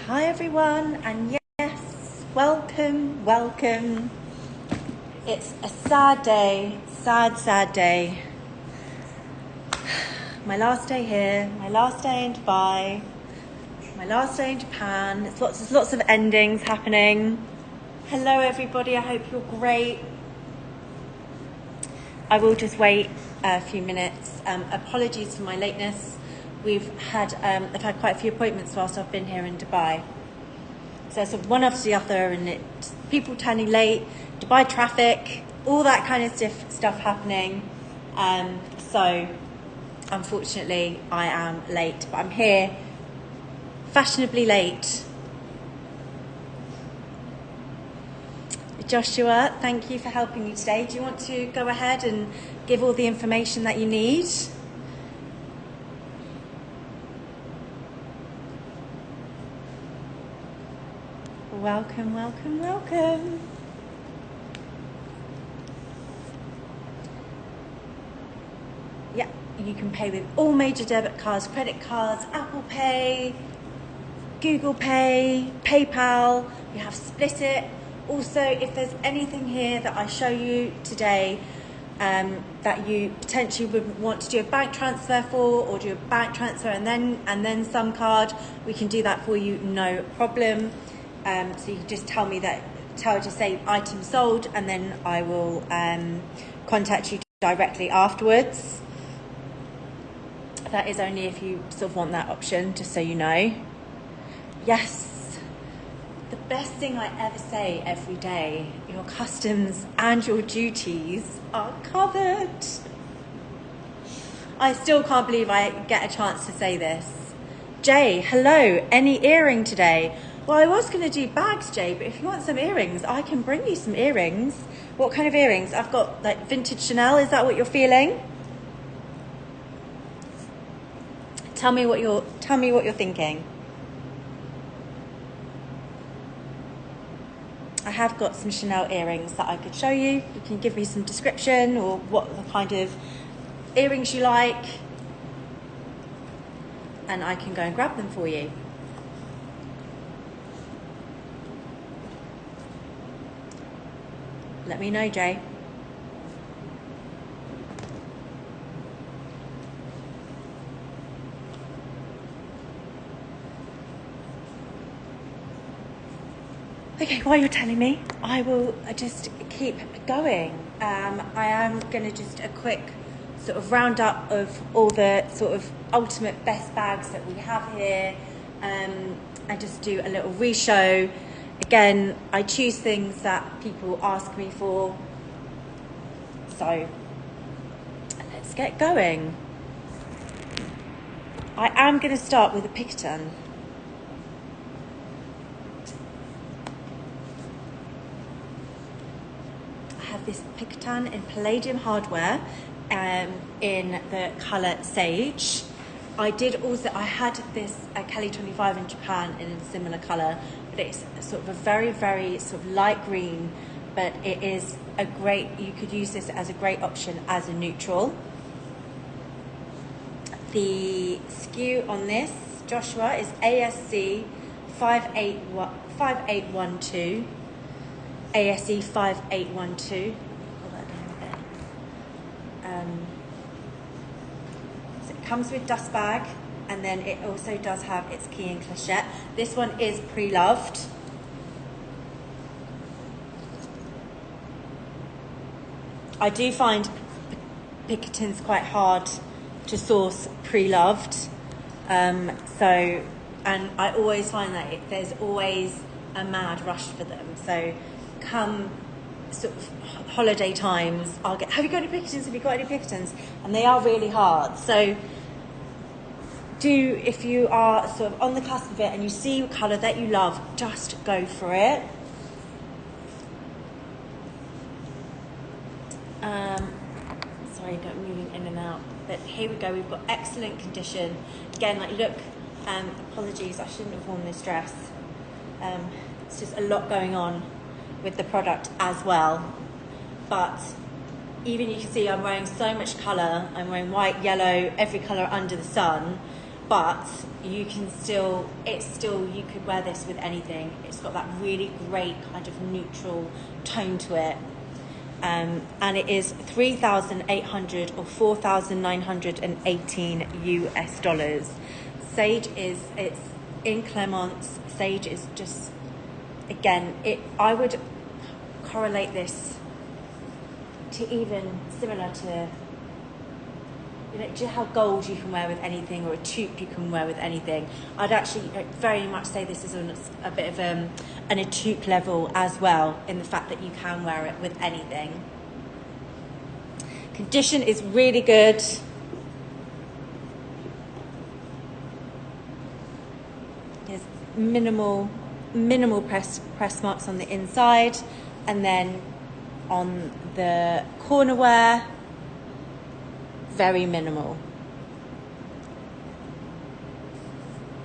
Hi everyone, and yes, welcome. It's a sad day, sad day. My last day here, my last day in Dubai, my last day in Japan. There's lots of endings happening. Hello everybody, I hope you're great. I will just wait a few minutes. Apologies for my lateness. I've had quite a few appointments whilst I've been here in Dubai. So sort of one after the other, and people turning late, Dubai traffic, all that kind of stuff happening. So unfortunately I am late, but I'm here fashionably late. Joshua, thank you for helping me today. Do you want to go ahead and give all the information that you need? Welcome. Yeah, you can pay with all major debit cards, credit cards, Apple Pay, Google Pay, PayPal. You have Split It. Also, if there's anything here that I show you today that you potentially would want to do a bank transfer for, or do a bank transfer and then some card, we can do that for you, no problem. So you can just just say item sold, and then I will contact you directly afterwards. That is only if you sort of want that option, just so you know. Yes, the best thing I ever say every day: your customs and your duties are covered. I still can't believe I get a chance to say this. Jay, hello, any earring today? Well, I was going to do bags, Jay, but if you want some earrings, I can bring you some earrings. What kind of earrings? I've got like vintage Chanel. Is that what you're feeling? Tell me what you're thinking. I have got some Chanel earrings that I could show you. You can give me some description or what the kind of earrings you like, and I can go and grab them for you. Let me know, Jay. Okay, while you're telling me, I will just keep going. I am going to just a quick sort of roundup of all the sort of ultimate best bags that we have here, and just do a little re-show. Again, I choose things that people ask me for, so let's get going. I am going to start with a Pikton. I have this Pikton in Palladium hardware, in the colour Sage. I had this Kelly 25 in Japan in a similar colour, but it's sort of a very, very sort of light green, but it is you could use this as a great option as a neutral. The SKU on this, Joshua, is ASC 5812. ASE 5812. Pull that down a bit. So it comes with dust bag, and then it also does have its key and clochette. This one is pre-loved. I do find Pikton's quite hard to source pre-loved. And I always find that there's always a mad rush for them. So come sort of holiday times, I'll get, have you got any Piktons? Have you got any Piktons? And they are really hard. So if you are sort of on the cusp of it and you see a colour that you love, just go for it. Sorry, I'm moving in and out. But here we go, we've got excellent condition. Again, like look, apologies, I shouldn't have worn this dress. It's just a lot going on with the product as well. But even you can see I'm wearing so much colour. I'm wearing white, yellow, every colour under the sun. but you can still, you could wear this with anything. It's got that really great kind of neutral tone to it. And it is $3,800 or $4,918 US. Sage is, it's in Clermont. Sage is just, again, I would correlate this to even similar to, you know, do you know how gold you can wear with anything, or a taupe you can wear with anything? I'd actually very much say this is on a bit of an a taupe level as well, in the fact that you can wear it with anything. Condition is really good. There's minimal press marks on the inside, and then on the corner wear, very minimal.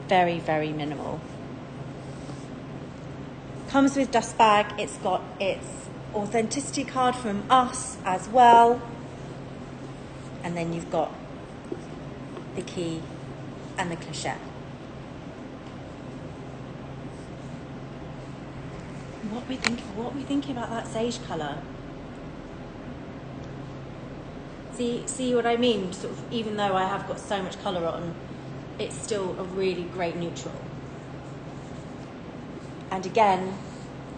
Very, very minimal. Comes with dust bag. It's got its authenticity card from us as well. And then you've got the key and the clochette. What are we thinking about that sage colour? See what I mean? Sort of, even though I have got so much colour on, it's still a really great neutral. And again,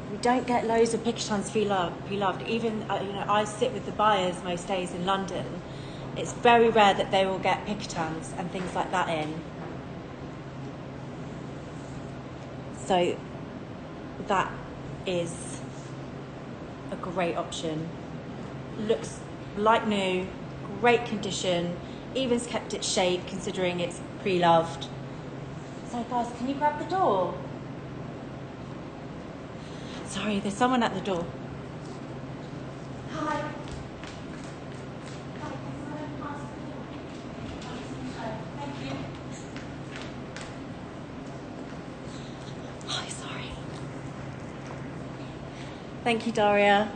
we don't get loads of Picotins pre-loved. Even you know, I sit with the buyers most days in London. It's very rare that they will get Picotins and things like that in. So that is a great option. Looks like new, great condition, even's kept its shape considering it's pre-loved. So guys, can you grab the door? Sorry, there's someone at the door. Hi. Thank you. Hi, sorry. Thank you, Daria.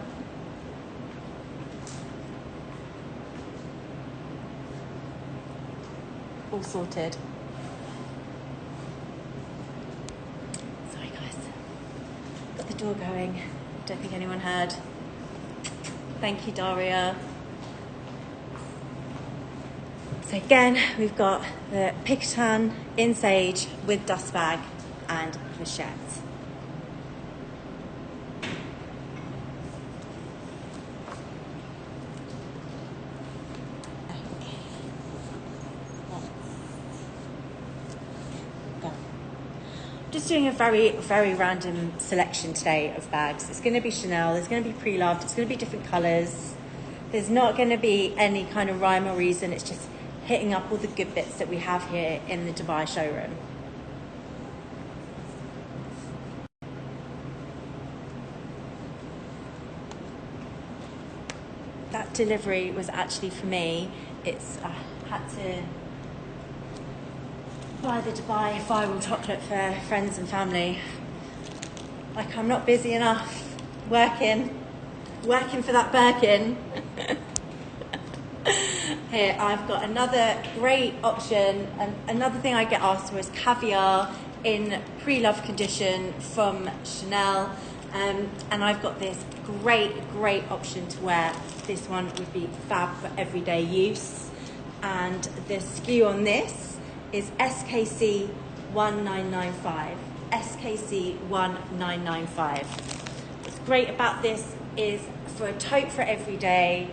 All sorted. Sorry, guys. Got the door going. Don't think anyone heard. Thank you, Daria. So again, we've got the Picotin in sage with dust bag and clochette. Just doing a very, very random selection today of bags. It's going to be Chanel, there's going to be pre-loved, it's going to be different colours. There's not going to be any kind of rhyme or reason, it's just hitting up all the good bits that we have here in the Dubai showroom. That delivery was actually for me. I had to buy the Dubai viral chocolate for friends and family. Like, I'm not busy enough working for that Birkin. Here, I've got another great option, and another thing I get asked for is caviar in pre-loved condition from Chanel. And I've got this great option to wear. This one would be fab for everyday use. And the SKU on this is SKC 1995. SKC 1995. What's great about this is for a tote for every day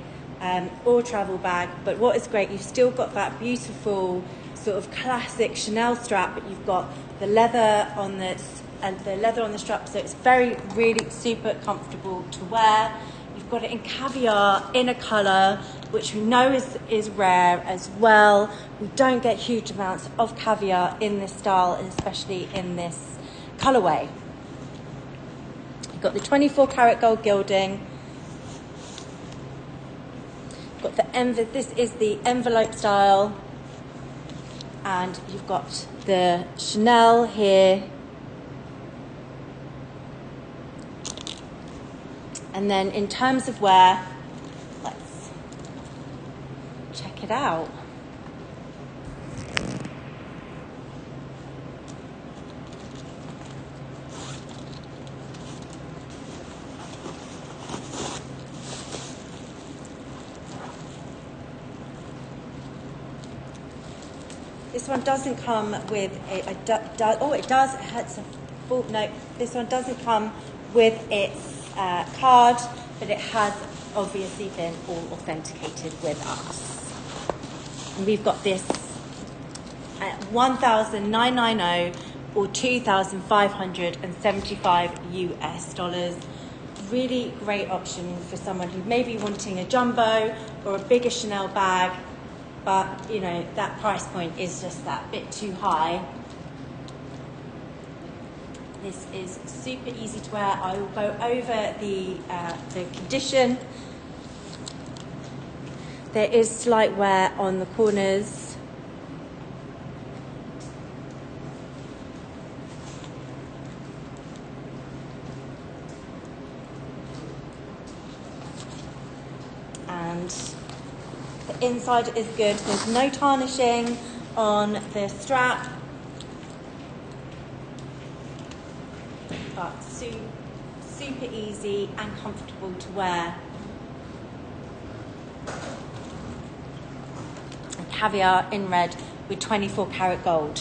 or travel bag, but what is great, you've still got that beautiful sort of classic Chanel strap, but you've got the leather on this and the leather on the strap, so it's really super comfortable to wear. You've got it in caviar in a colour which we know is rare as well. We don't get huge amounts of caviar in this style, and especially in this colourway. You've got the 24 karat gold gilding. Got the this is the envelope style, and you've got the Chanel here. And then in terms of wear, let's check it out. This one doesn't come with it does. It has a full, no, this one doesn't come with its card, but it has obviously been all authenticated with us. And we've got this at $1,990 or $2,575 US. Really great option for someone who may be wanting a jumbo or a bigger Chanel bag, but you know that price point is just that bit too high. This is super easy to wear. I will go over the condition. There is slight wear on the corners. And the inside is good. There's no tarnishing on the strap, but super easy and comfortable to wear. And caviar in red with 24 karat gold.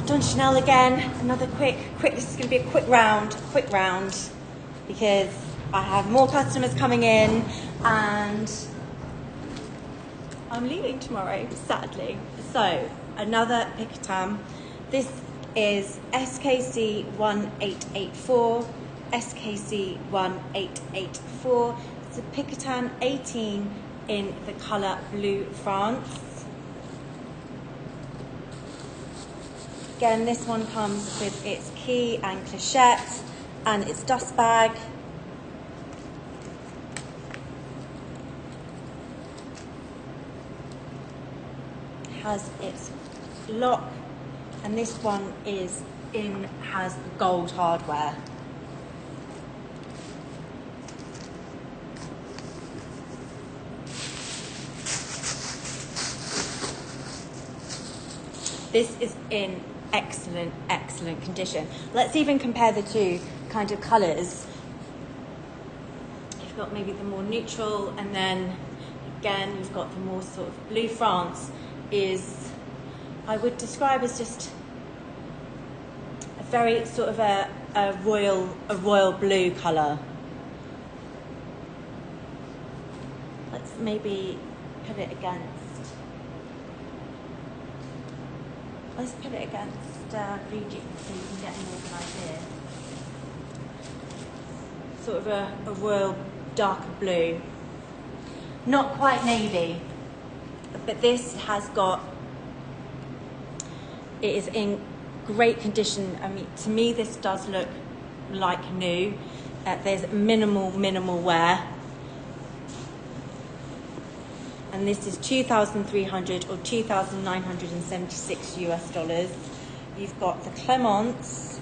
Done Chanel again. Another quick. This is going to be a quick round, because I have more customers coming in, and I'm leaving tomorrow, sadly. So another Picotin. This is SKC 1884. SKC 1884. It's a Picotin 18 in the colour Blue France. Again, this one comes with its key and clochette and its dust bag. It has its lock, and this one has gold hardware. This is in excellent condition. Let's even compare the two kind of colours. You've got maybe the more neutral, and then again you've got the more sort of Blue France is, I would describe as just a very sort of a royal blue colour. Let's maybe put it against. Let's put it against Regent so you can get more of an idea. Sort of a royal darker blue. Not quite navy, but this has got, it is in great condition. I mean, to me this does look like new. There's minimal wear. And this is $2,300 or $2,976 US. You've got the Clemence,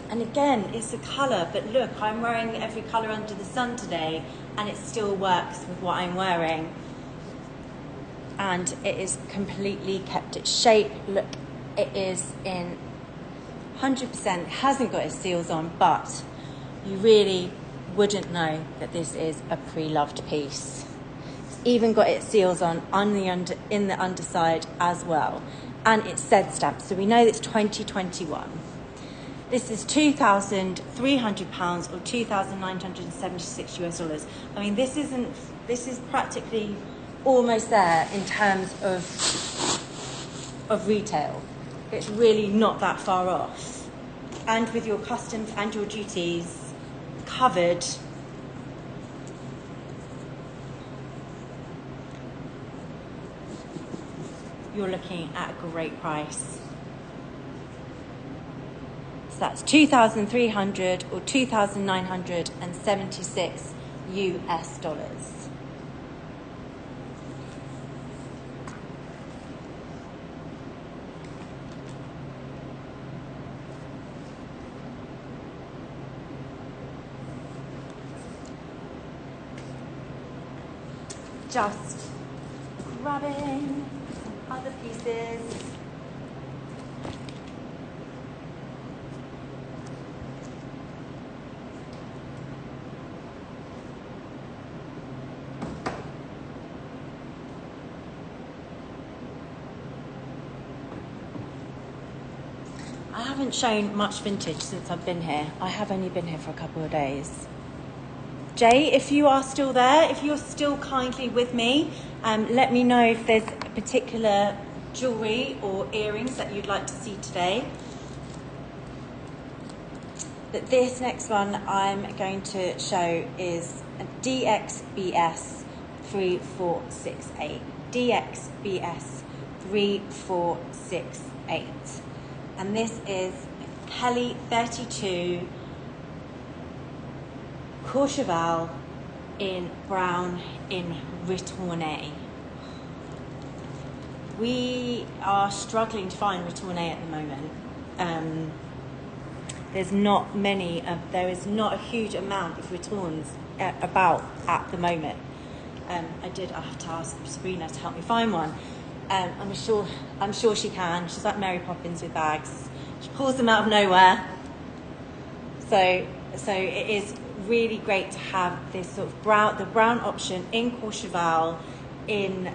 and again, it's a colour, but look, I'm wearing every colour under the sun today, and it still works with what I'm wearing. And it is completely kept its shape. Look, it is in 100%, hasn't got its seals on, but you really wouldn't know that this is a pre-loved piece. Even got its seals on in the underside as well, and it's Z stamp, so we know it's 2021. This is £2,300 or $2,976 US. I mean, this is practically almost there in terms of retail. It's really not that far off, and with your customs and your duties covered, you're looking at a great price. So that's $2,300 or $2,976 US. Just grabbing other pieces. I haven't shown much vintage since I've been here. I have only been here for a couple of days. Jay, if you are still there, if you're still kindly with me, let me know if there's a particular jewellery or earrings that you'd like to see today. But this next one I'm going to show is a DXBS 3468. DXBS 3468. And this is Kelly 32 Courchevel in brown in retourné. We are struggling to find retourné at the moment. There is not a huge amount of returns about at the moment. I have to ask Sabrina to help me find one. I'm sure she can. She's like Mary Poppins with bags. She pulls them out of nowhere. So it is really great to have this sort of the brown option in Courchevel in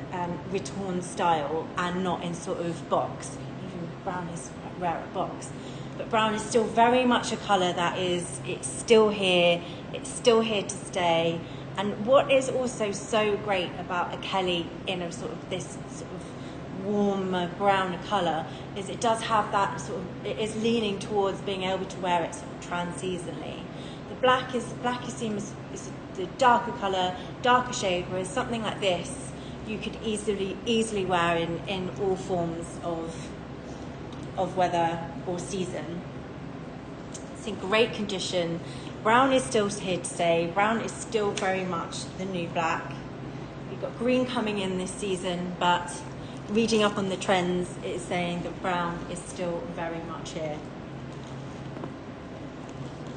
return style and not in sort of box. Even brown is rare at box. But brown is still very much a colour it's still here to stay. And what is also so great about a Kelly in a sort of this sort of warmer brown colour is it does have that sort of, it is leaning towards being able to wear it sort of trans-seasonally. The black is seen as the darker colour, darker shade, whereas something like this you could easily wear in all forms of weather or season. It's in great condition. Brown is still here to stay. Brown is still very much the new black. We've got green coming in this season, but reading up on the trends, it is saying that brown is still very much here.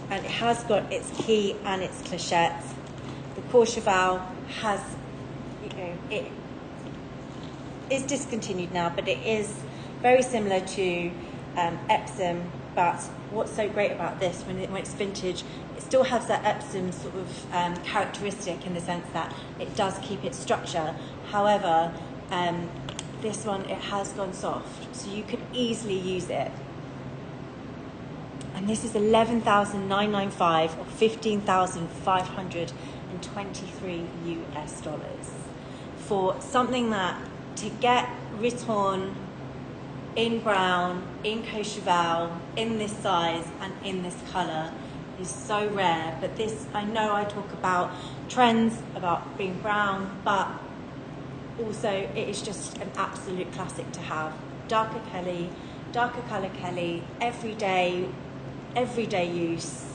And it has got its key and its clochettes. The Courchevel has, it is discontinued now, but it is very similar to Epsom. But what's so great about this, when it's vintage, it still has that Epsom sort of characteristic in the sense that it does keep its structure. However, this one, it has gone soft, so you could easily use it. And this is $11,995 or $15,523 US for something that to get return in brown, in Courchevel, in this size and in this colour is so rare. But this, I know I talk about trends, about being brown, but also it is just an absolute classic to have. Darker colour Kelly, everyday use.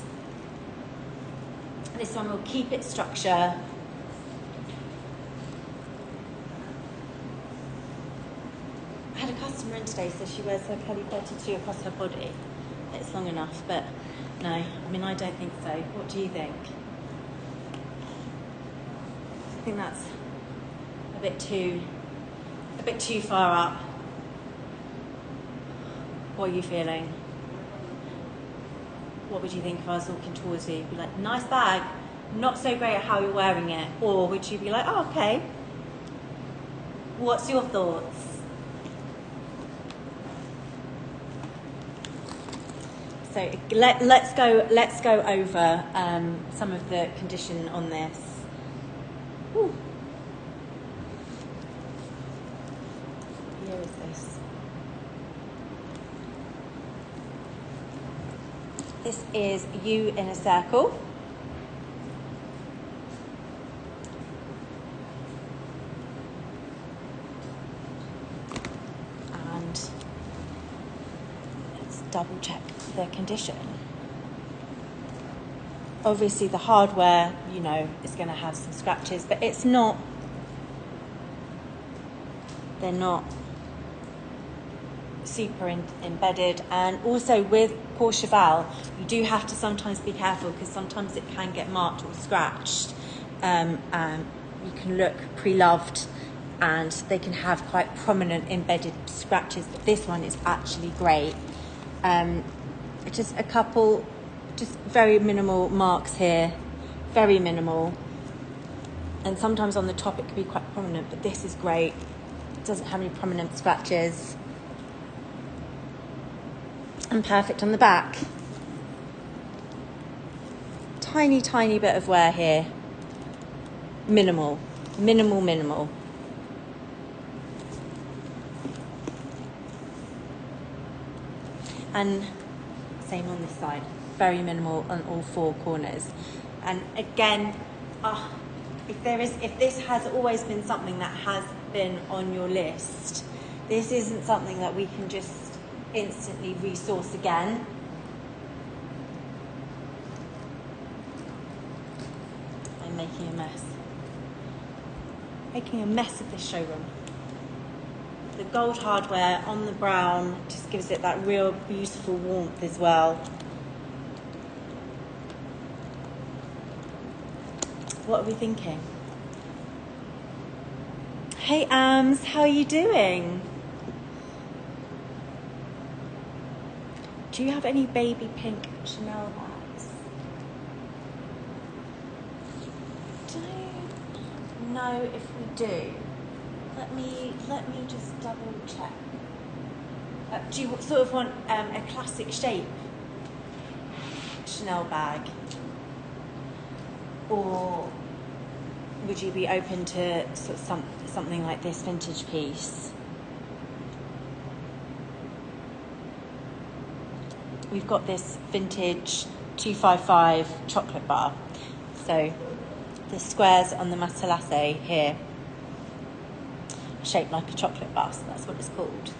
This one will keep its structure. I had a customer in today, so she wears her Kelly 32 across her body. It's long enough, but no, I mean, I don't think so. What do you think? I think that's a bit too far up. What are you feeling? What would you think if I was walking towards you? You'd be like, nice bag, not so great at how you're wearing it. Or would you be like, oh, okay. What's your thoughts? So let's go over some of the condition on this. Ooh. Here is this. This is You in a Circle. And let's double check the condition. Obviously the hardware, is going to have some scratches, but they're not super embedded. And also with Courchevel, you do have to sometimes be careful because sometimes it can get marked or scratched. You can look pre-loved and they can have quite prominent embedded scratches, but this one is actually great. Just a couple, just very minimal marks here, very minimal. And sometimes on the top it can be quite prominent, but this is great. It doesn't have any prominent scratches. And perfect on the back. Tiny, tiny bit of wear here. Minimal, minimal, minimal. And same on this side, very minimal on all four corners. And again, if this has always been something that has been on your list, this isn't something that we can just instantly resource again. I'm making a mess. Making a mess of this showroom. The gold hardware on the brown just gives it that real beautiful warmth as well. What are we thinking? Hey Ams, how are you doing? Do you have any baby pink Chanel bags? Don't know if we do. Let me just double check. Do you sort of want a classic shape Chanel bag? Or would you be open to sort of something like this vintage piece? We've got this vintage 255 chocolate bar. So the squares on the matelasse here shaped like a chocolate bar, so that's what it's called.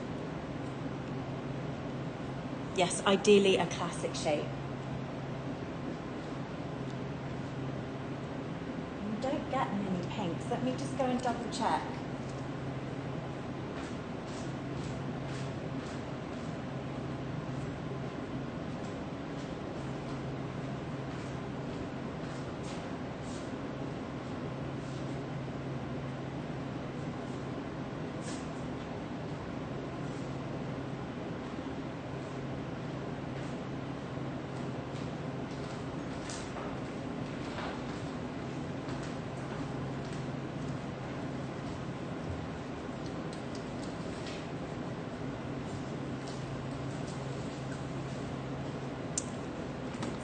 Yes, ideally a classic shape. You don't get many pinks. Let me just go and double check.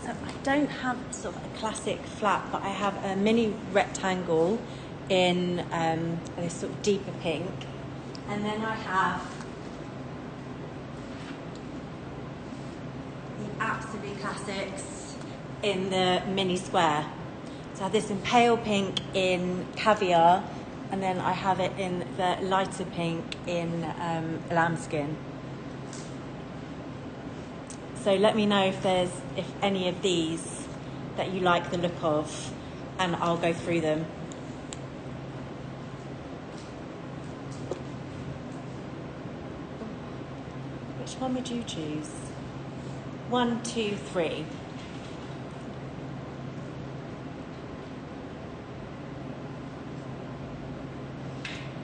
I don't have sort of a classic flat, but I have a mini rectangle in this sort of deeper pink, and then I have the absolute classics in the mini square. So I have this in pale pink in caviar, and then I have it in the lighter pink in lambskin. So let me know if any of these that you like the look of, and I'll go through them. Which one would you choose? 1, 2, 3.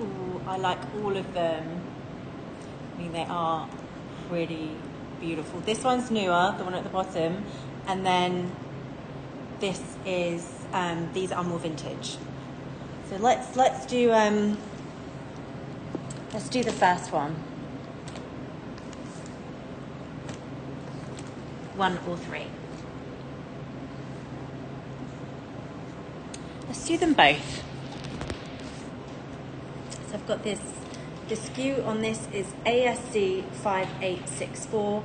Ooh, I like all of them. I mean, they are really beautiful. This one's newer, the one at the bottom, and then this is these are more vintage. So let's do the first one. 1 or 3. Let's do them both. So I've got this. The SKU on this is ASC 5864,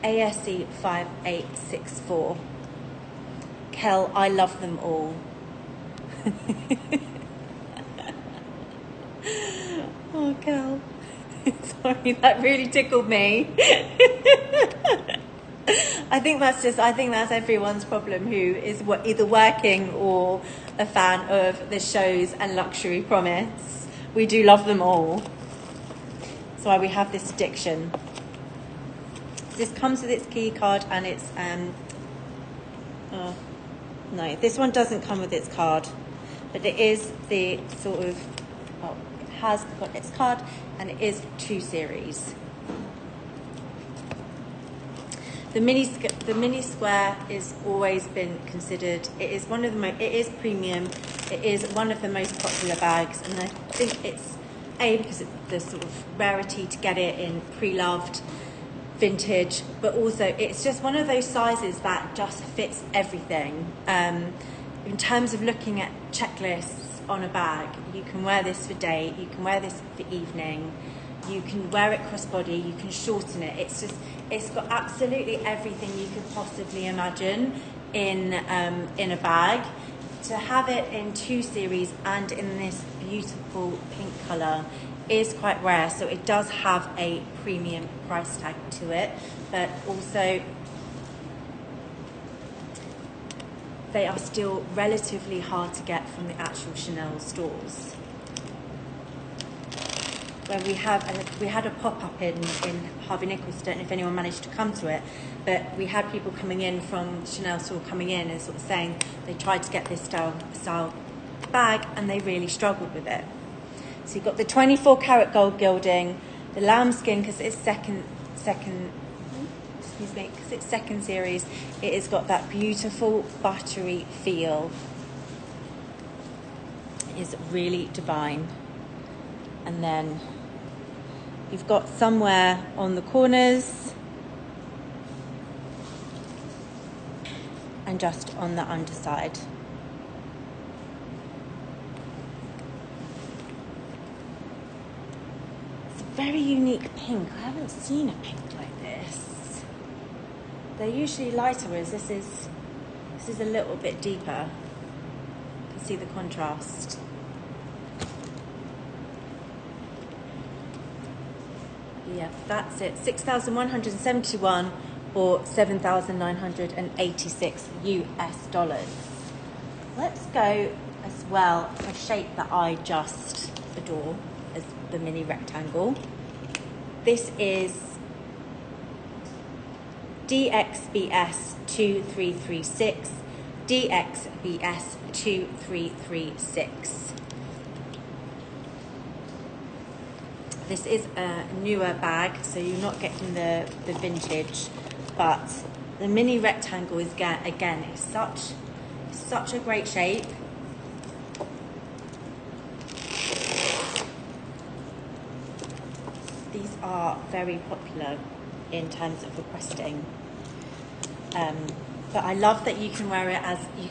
ASC 5864. Kel, I love them all. Oh, Kel. Sorry, that really tickled me. I think that's everyone's problem who is either working or a fan of the shows and Luxury Promise. We do love them all. That's why we have this addiction. This comes with its key card, and it's no, this one doesn't come with its card, but it is the sort of, well, it has got its card, and it is 2 series. The mini square is always been considered. It is one of the it is premium. It is one of the most popular bags, and I think it's because it's the sort of rarity to get it in pre-loved vintage, but also it's just one of those sizes that just fits everything. In terms of looking at checklists on a bag, you can wear this for day, you can wear this for evening, you can wear it crossbody, you can shorten it. It's got absolutely everything you could possibly imagine in a bag. To have it in 2 series and in this beautiful pink colour is quite rare, so it does have a premium price tag to it, but also they are still relatively hard to get from the actual Chanel stores. Where we had a pop-up in Harvey Nichols. Don't know if anyone managed to come to it, but we had people coming in from the Chanel store coming in and sort of saying they tried to get this style bag and they really struggled with it. So you've got the 24 karat gold gilding, the lambskin because it's second series. It has got that beautiful buttery feel. It is really divine. And then you've got somewhere on the corners and just on the underside. It's a very unique pink. I haven't seen a pink like this. They're usually lighter, whereas this is a little bit deeper. You can see the contrast. Yeah, that's it. 6,171 or 7,986 US dollars. Let's go as well for a shape that I just adore as the mini rectangle. This is DXBS 2336, DXBS 2336. This is a newer bag, so you're not getting the vintage, but the mini rectangle is again, it's such a great shape. These are very popular in terms of requesting. But I love that you can wear it as you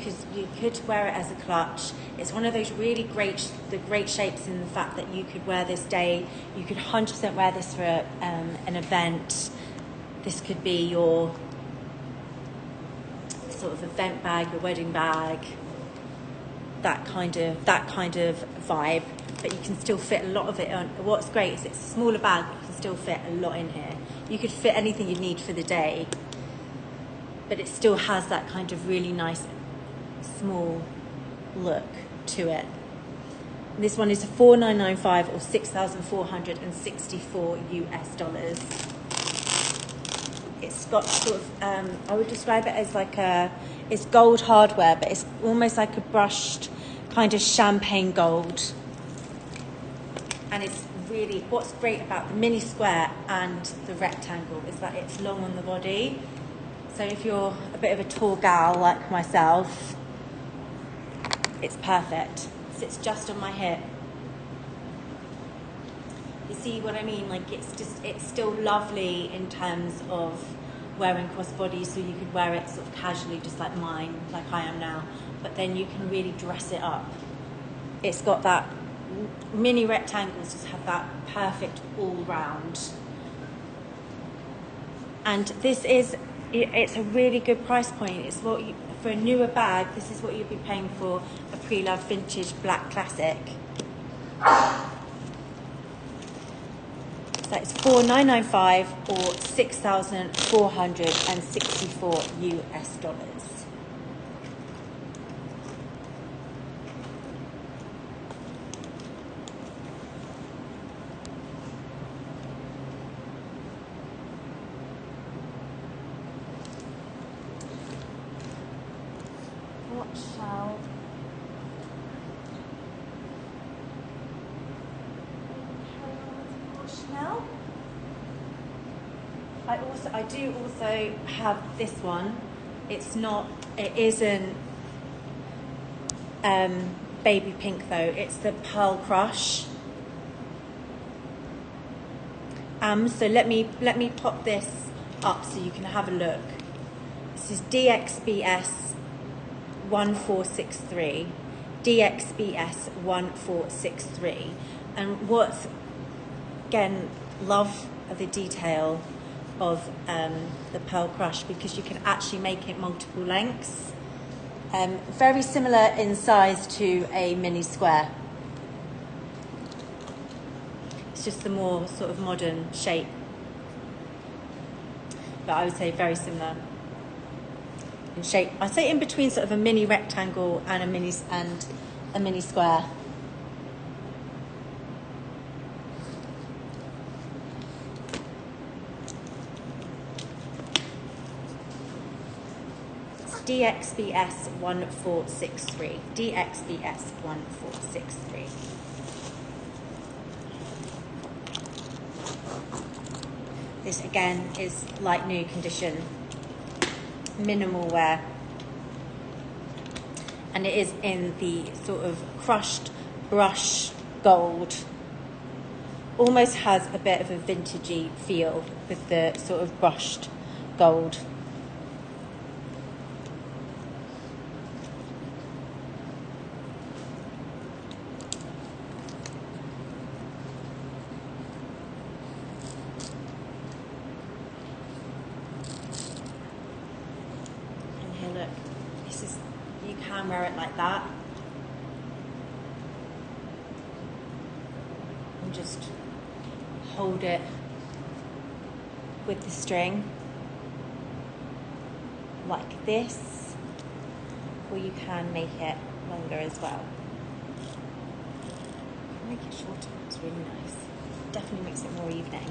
could wear it as a clutch. It's one of those really great shapes in the fact that you could wear this day. You could 100% wear this for an event. This could be your sort of event bag, your wedding bag, that kind of vibe. But you can still fit a lot of it on. What's great is it's a smaller bag, but you can still fit a lot in here. You could fit anything you need for the day, but it still has that kind of really nice small look to it. And this one is a 4,995 or 6,464 US dollars. It's got sort of, I would describe it as it's gold hardware, but it's almost like a brushed kind of champagne gold. And it's really, what's great about the mini square and the rectangle is that it's long on the body. So if you're a bit of a tall gal like myself, it's perfect. It sits just on my hip. You see what I mean? Like it's still lovely in terms of wearing crossbody, so you could wear it sort of casually, just like mine, like I am now. But then you can really dress it up. It's got that mini rectangles, just have that perfect all round. And it's a really good price point. It's what for a newer bag, this is what you'd be paying for a pre-loved vintage black classic. So it's 4,995 or 6,464 US dollars. I do also have this one. It isn't baby pink though. It's the Pearl Crush. So let me pop this up so you can have a look. This is DXBS 1463. DXBS 1463. And what's, again, love the detail of the Pearl Crush, because you can actually make it multiple lengths. Very similar in size to a mini square. It's just the more sort of modern shape. But I would say very similar in shape. I'd say in between sort of a mini rectangle and a mini square. DXBS 1463. DXBS 1463. This again is like new condition, minimal wear, and it is in the sort of crushed brush gold. Almost has a bit of a vintagey feel with the sort of brushed gold. Look, this is, you can wear it like that and just hold it with the string like this, or you can make it longer as well. Make it shorter, it's really nice. Definitely makes it more evening.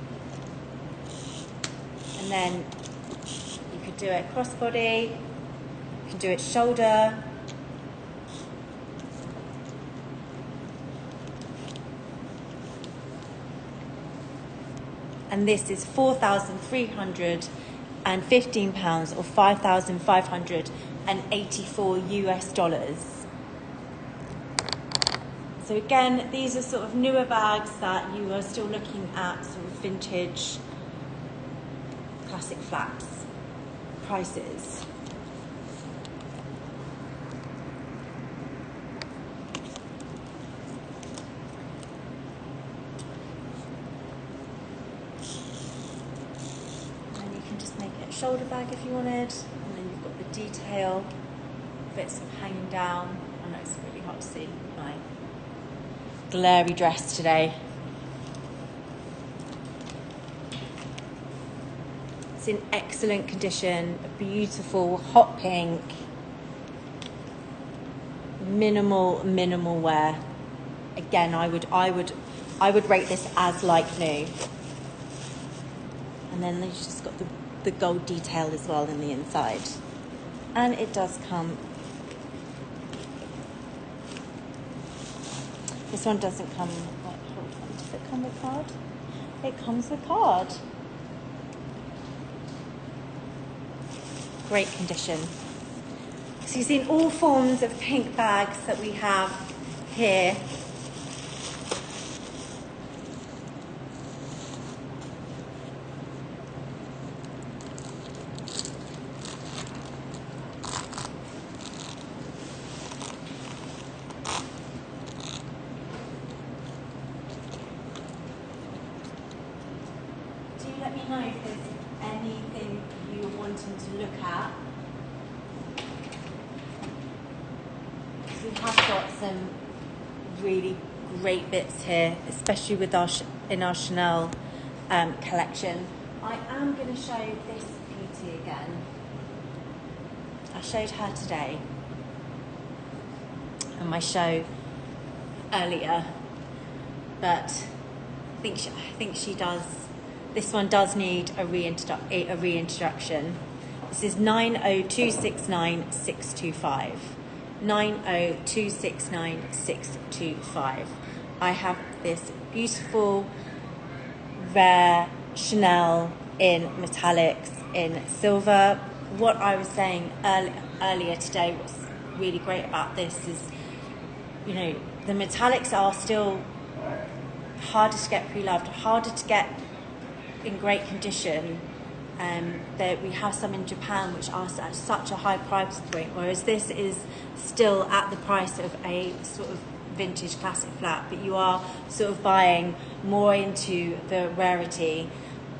And then you could do it crossbody. You can do it shoulder. And this is £4,315 or $5,584 US. So again, these are sort of newer bags that you are still looking at sort of vintage, classic flats prices. Shoulder bag if you wanted, and then you've got the detail bits of hanging down. I know it's really hard to see my glary dress today. It's in excellent condition, a beautiful hot pink, minimal wear. Again, I would rate this as like new. And then they've just got the gold detail as well in the inside. And it does come, this one doesn't come, does it come with card? It comes with card. Great condition. So you've seen all forms of pink bags that we have here. Let me know if there's anything you're wanting to look at. We have got some really great bits here, especially with our Chanel collection. I am going to show this beauty again. I showed her today on my show earlier, but I think she does. This one does need a reintroduction. This is 90269-625. 90269-625. I have this beautiful, rare Chanel in metallics, in silver. What I was saying earlier today, what's really great about this is, you know, the metallics are still harder to get pre-loved, harder to get in great condition, that we have some in Japan which are at such a high price point, whereas this is still at the price of a sort of vintage classic flat, but you are sort of buying more into the rarity.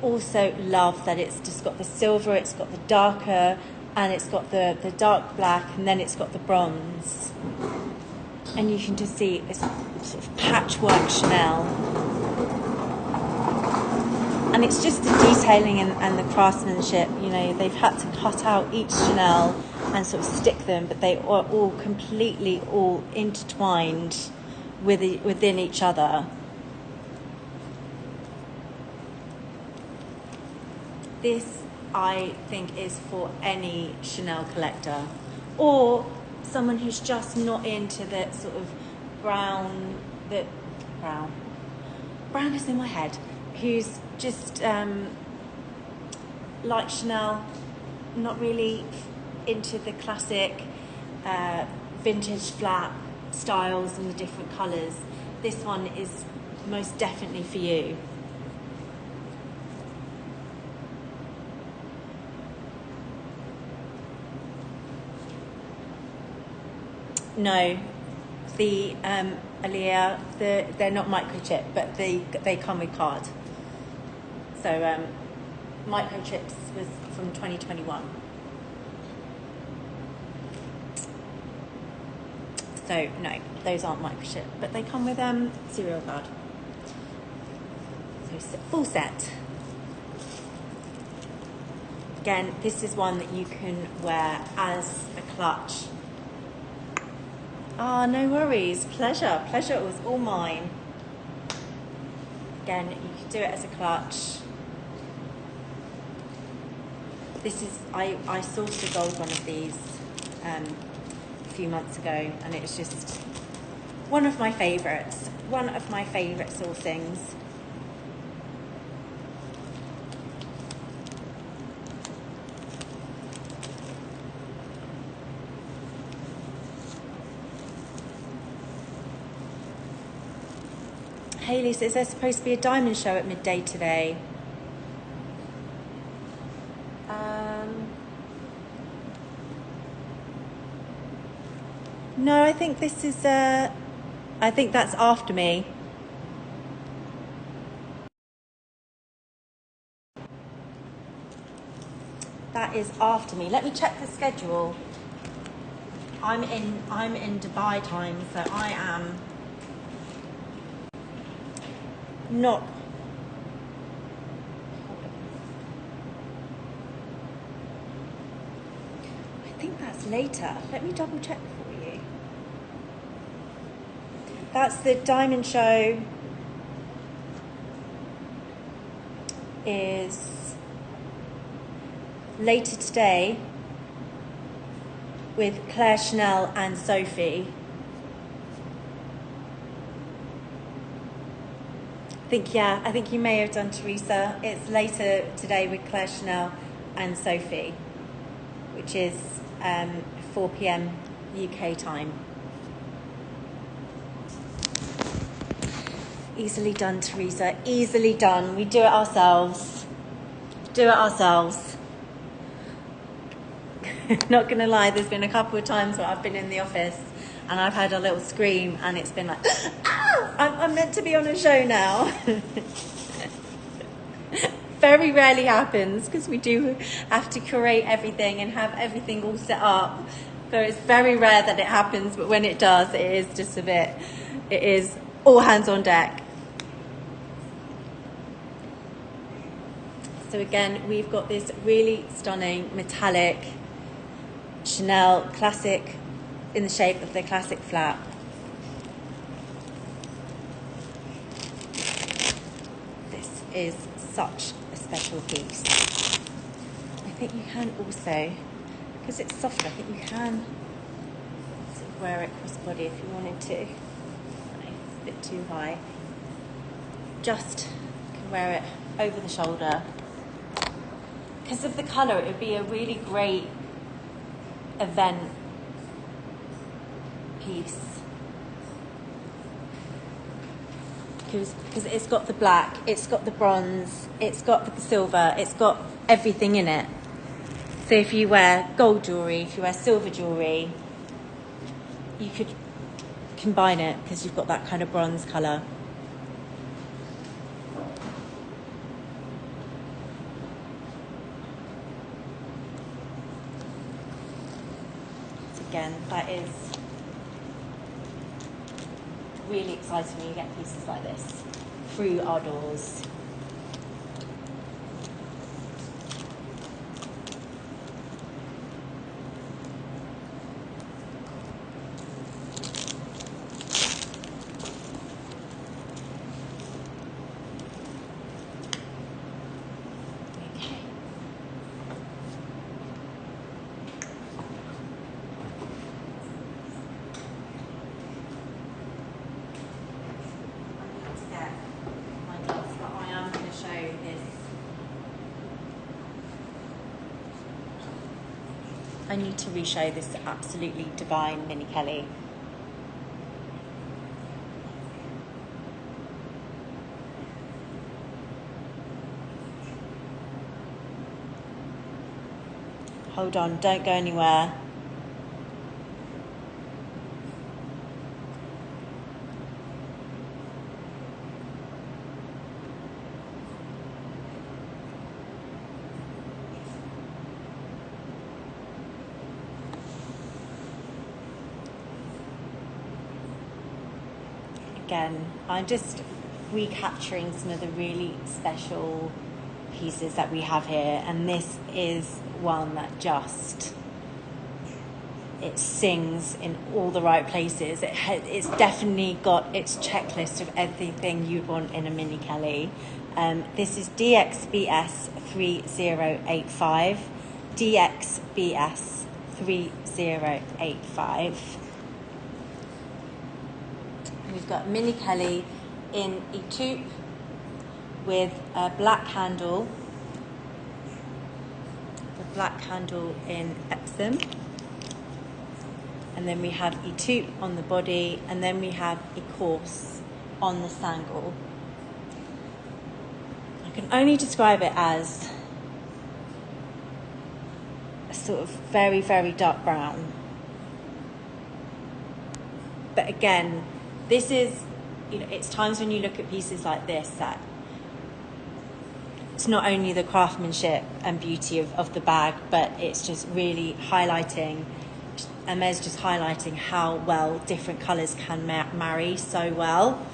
Also love that it's just got the silver, it's got the darker, and it's got the dark black, and then it's got the bronze. And you can just see it's sort of patchwork Chanel. And it's just the detailing and the craftsmanship, you know, they've had to cut out each Chanel and sort of stick them, but they are all completely all intertwined within each other. This, I think, is for any Chanel collector or someone who's just not into the sort of brown is in my head, who's just like Chanel, not really into the classic vintage flat styles and the different colours. This one is most definitely for you. No, the Alia, they're not microchip, but they come with card. So microchips was from 2021. So no, those aren't microchip, but they come with serial card. So full set. Again, this is one that you can wear as a clutch. Ah, no worries. Pleasure. Pleasure was all mine. Again, you could do it as a clutch. This is, I sourced a gold one of these a few months ago, and it was just one of my favourites. One of my favourite sourcings. Hayley says there's supposed to be a diamond show at midday today. No, I think this is, I think that's after me. That is after me. Let me check the schedule. I'm in Dubai time, so I am not. I think that's later. Let me double check for you. That's the diamond show. Is later today with Claire Chanel and Sophie. I think you may have done, Teresa. It's later today with Claire Chanel and Sophie, which is 4 p.m. UK time. Easily done, Teresa. Easily done. We do it ourselves. Do it ourselves. Not gonna lie, there's been a couple of times where I've been in the office and I've had a little scream and it's been like, ah, I'm meant to be on a show now. Very rarely happens because we do have to curate everything and have everything all set up. So it's very rare that it happens, but when it does, it is just a bit, it is all hands on deck. So again, we've got this really stunning metallic Chanel classic in the shape of the classic flap. This is such a special piece. I think you can also, because it's soft, I think you can sort of wear it crossbody if you wanted to. It's a bit too high. Just can wear it over the shoulder. Because of the colour, it would be a really great event piece. because it's got the black, it's got the bronze, it's got the silver, it's got everything in it. So if you wear gold jewellery, if you wear silver jewellery, you could combine it because you've got that kind of bronze colour. So again, that is really exciting when you get pieces like this through our doors. I need to re-show this absolutely divine Minnie Kelly. Hold on, don't go anywhere. Again, I'm just recapturing some of the really special pieces that we have here, and this is one that just, it sings in all the right places. It's definitely got its checklist of everything you'd want in a Minnie Kelly. This is DXBS 3085. DXBS 3085. We've got Minnie Kelly in Etoupe with a black handle. The black handle in Epsom. And then we have Etoupe on the body, and then we have Ecorse on the sangle. I can only describe it as a sort of very, very dark brown. But again, this is, it's times when you look at pieces like this that it's not only the craftsmanship and beauty of the bag, but it's just really highlighting, Hermès just highlighting how well different colours can marry so well.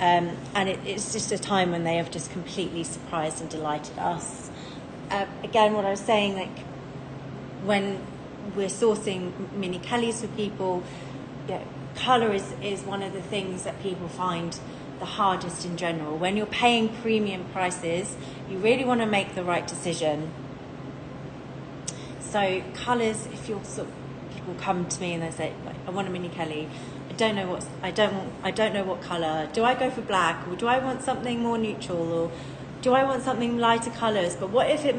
And it's just a time when they have just completely surprised and delighted us. Again, what I was saying, like when we're sourcing Minnie Kellys for people, colour is one of the things that people find the hardest in general. When you're paying premium prices, you really want to make the right decision. So colours, if you're people come to me and they say, I want a Minnie Kelly, I don't know what colour. Do I go for black, or do I want something more neutral, or do I want something lighter colours? But what if it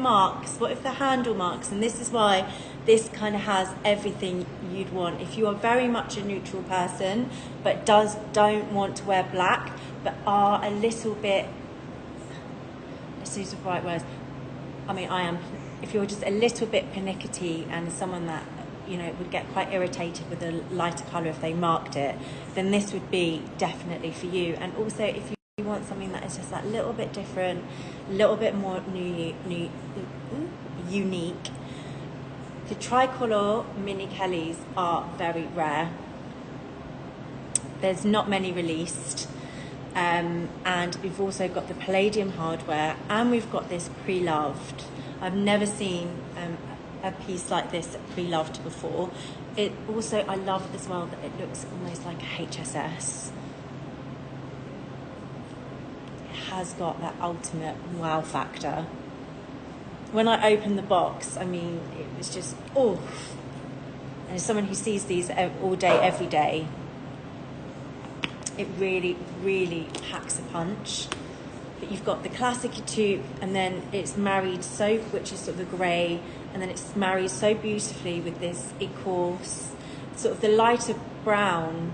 marks? What if the handle marks? And this is why this kind of has everything you'd want. If you are very much a neutral person, but don't want to wear black, but are a little bit, let's use the right words. I mean, I am. If you're just a little bit pernickety and someone that, would get quite irritated with a lighter colour if they marked it, then this would be definitely for you. And also, if you want something that is just that little bit different, a little bit more unique, the tricolour Minnie Kellys are very rare. There's not many released. And we've also got the palladium hardware, and we've got this pre-loved. I've never seen a piece like this pre-loved before. It also, I love as well that it looks almost like a HSS. It has got that ultimate wow factor. When I opened the box, I mean, it was just, oh. And as someone who sees these all day, every day, it really, really packs a punch. But you've got the classic Etoupe, and then it's married which is sort of the grey, and then it's married so beautifully with this Ecorse, sort of the lighter brown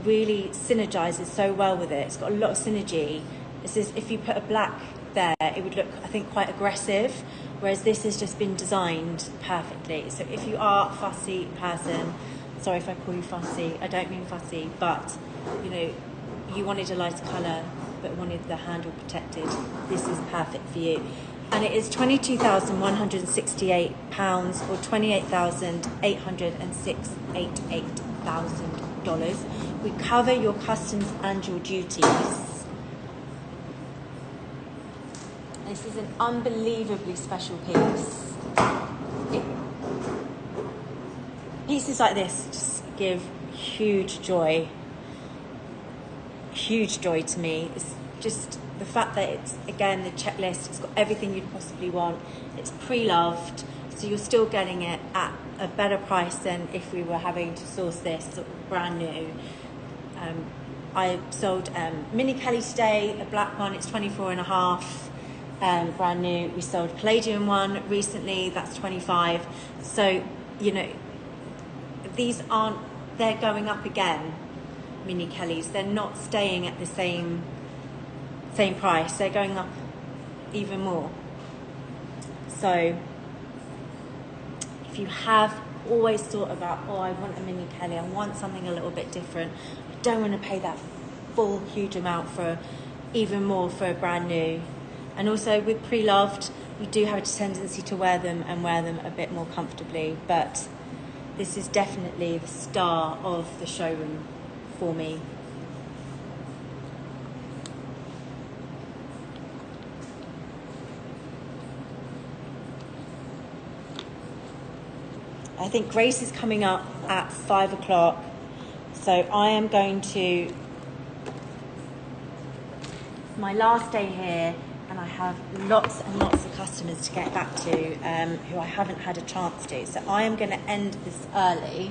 really synergizes so well with it. It's got a lot of synergy. It's just, if you put a black there, it would look, I think, quite aggressive, whereas this has just been designed perfectly. So if you are a fussy person, sorry if I call you fussy, I don't mean fussy, but you know, you wanted a lighter colour but wanted the handle protected, this is perfect for you. And it is £22,168 or $28,888,000. We cover your customs and your duties. This is an unbelievably special piece. Pieces like this just give huge joy to me. It's just the fact that it's, again, the checklist, it's got everything you'd possibly want. It's pre-loved, so you're still getting it at a better price than if we were having to source this sort of brand new. I sold Mini Kelly today, a black one, it's 24.5, brand new. We sold Palladium one recently, that's 25. So, you know, these aren't, they're going up again, Mini Kellys. They're not staying at the same price, they're going up even more. So if you have always thought about, oh, I want a Mini Kelly, I want something a little bit different, I don't want to pay that full huge amount for even more for a brand new. And also with pre-loved, we do have a tendency to wear them a bit more comfortably, but this is definitely the star of the showroom for me. I think Grace is coming up at 5 o'clock, so I am going to, it's my last day here, and I have lots and lots of customers to get back to who I haven't had a chance to. So I am going to end this early.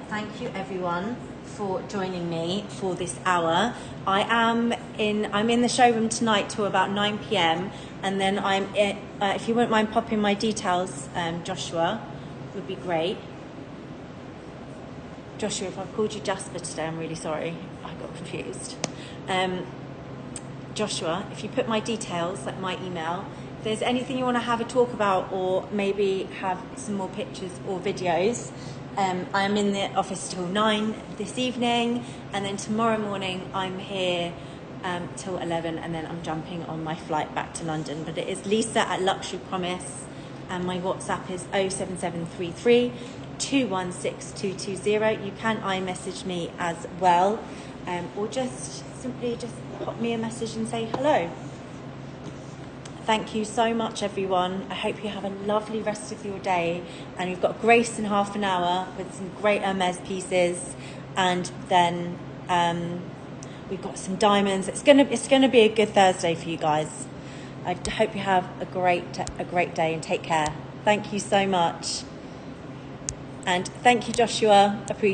Thank you everyone for joining me for this hour. I'm in the showroom tonight till about 9 p.m. and then if you wouldn't mind popping my details, Joshua, would be great. Joshua, if I've called you Jasper today, I'm really sorry. I got confused. Joshua, if you put my details, like my email, if there's anything you want to have a talk about or maybe have some more pictures or videos, I'm in the office till 9 this evening, and then tomorrow morning I'm here till 11, and then I'm jumping on my flight back to London. But it is Lisa at Luxury Promise, and my WhatsApp is 07733 216220. You can iMessage me as well, or just simply pop me a message and say hello. Thank you so much, everyone. I hope you have a lovely rest of your day, and you've got Grace in half an hour with some great Hermes pieces, and then we've got some diamonds. It's gonna be a good Thursday for you guys. I hope you have a great day, and take care. Thank you so much. And thank you, Joshua. Appreciate it.